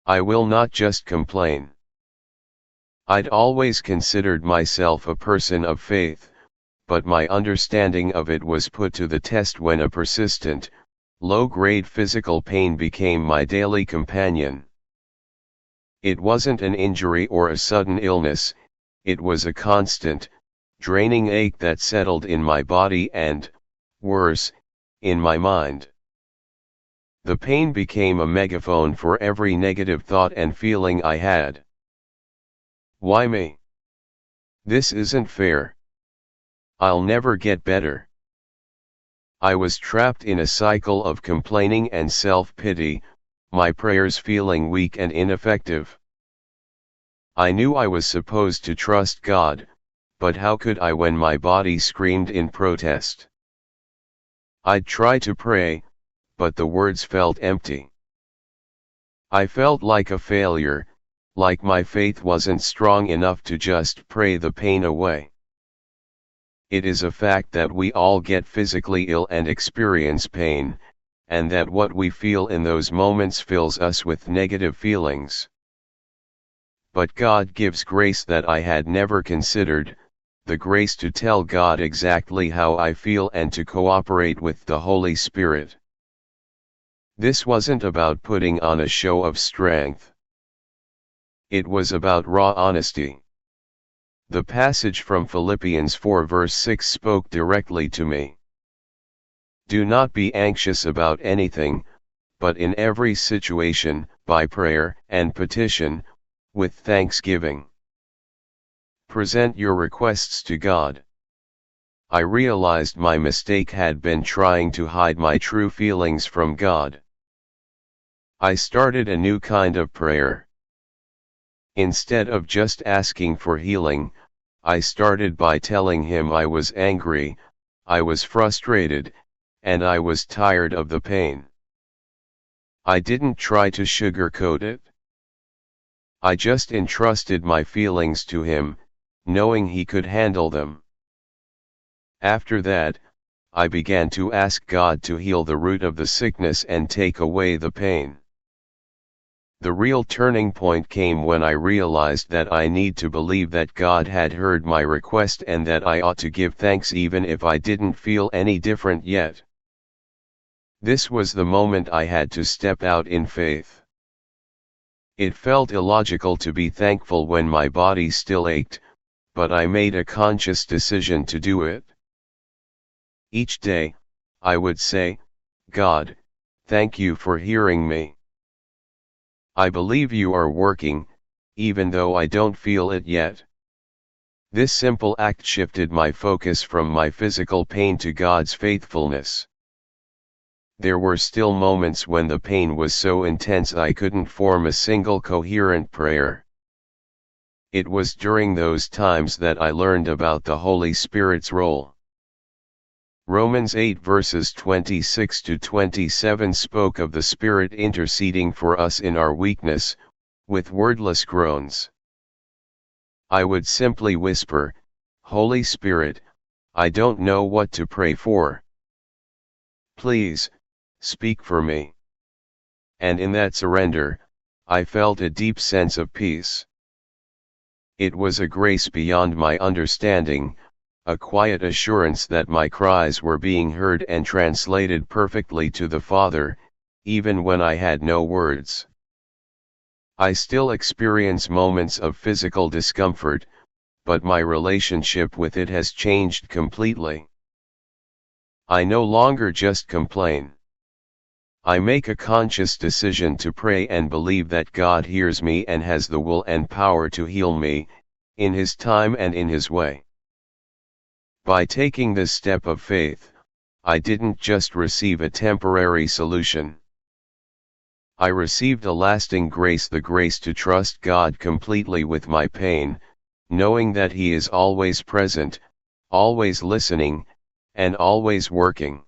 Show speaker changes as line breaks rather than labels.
I will not just complain. I'd always considered myself a person of faith, but my understanding of it was put to the test when a persistent, low-grade physical pain became my daily companion. It wasn't an injury or a sudden illness, it was a constant, draining ache that settled in my body and, worse, in my mind. The pain became a megaphone for every negative thought and feeling I had. Why me? This isn't fair. I'll never get better. I was trapped in a cycle of complaining and self-pity, my prayers feeling weak and ineffective. I knew I was supposed to trust God, but how could I when my body screamed in protest? I'd try to pray, but the words felt empty. I felt like a failure, like my faith wasn't strong enough to just pray the pain away. It is a fact that we all get physically ill and experience pain, and that what we feel in those moments fills us with negative feelings. But God gives grace that I had never considered, the grace to tell God exactly how I feel and to cooperate with the Holy Spirit. This wasn't about putting on a show of strength. It was about raw honesty. The passage from Philippians 4 verse 6 spoke directly to me. Do not be anxious about anything, but in every situation, by prayer and petition, with thanksgiving, present your requests to God. I realized my mistake had been trying to hide my true feelings from God. I started a new kind of prayer. Instead of just asking for healing, I started by telling Him I was angry, I was frustrated, and I was tired of the pain. I didn't try to sugarcoat it. I just entrusted my feelings to Him, knowing He could handle them. After that, I began to ask God to heal the root of the sickness and take away the pain. The real turning point came when I realized that I need to believe that God had heard my request and that I ought to give thanks even if I didn't feel any different yet. This was the moment I had to step out in faith. It felt illogical to be thankful when my body still ached, but I made a conscious decision to do it. Each day, I would say, God, thank you for hearing me. I believe you are working, even though I don't feel it yet. This simple act shifted my focus from my physical pain to God's faithfulness. There were still moments when the pain was so intense I couldn't form a single coherent prayer. It was during those times that I learned about the Holy Spirit's role. Romans 8 verses 26 to 27 spoke of the Spirit interceding for us in our weakness, with wordless groans. I would simply whisper, Holy Spirit, I don't know what to pray for. Please, speak for me. And in that surrender, I felt a deep sense of peace. It was a grace beyond my understanding, a quiet assurance that my cries were being heard and translated perfectly to the Father, even when I had no words. I still experience moments of physical discomfort, but my relationship with it has changed completely. I no longer just complain. I make a conscious decision to pray and believe that God hears me and has the will and power to heal me, in His time and in His way. By taking this step of faith, I didn't just receive a temporary solution. I received a lasting grace, the grace to trust God completely with my pain, knowing that He is always present, always listening, and always working.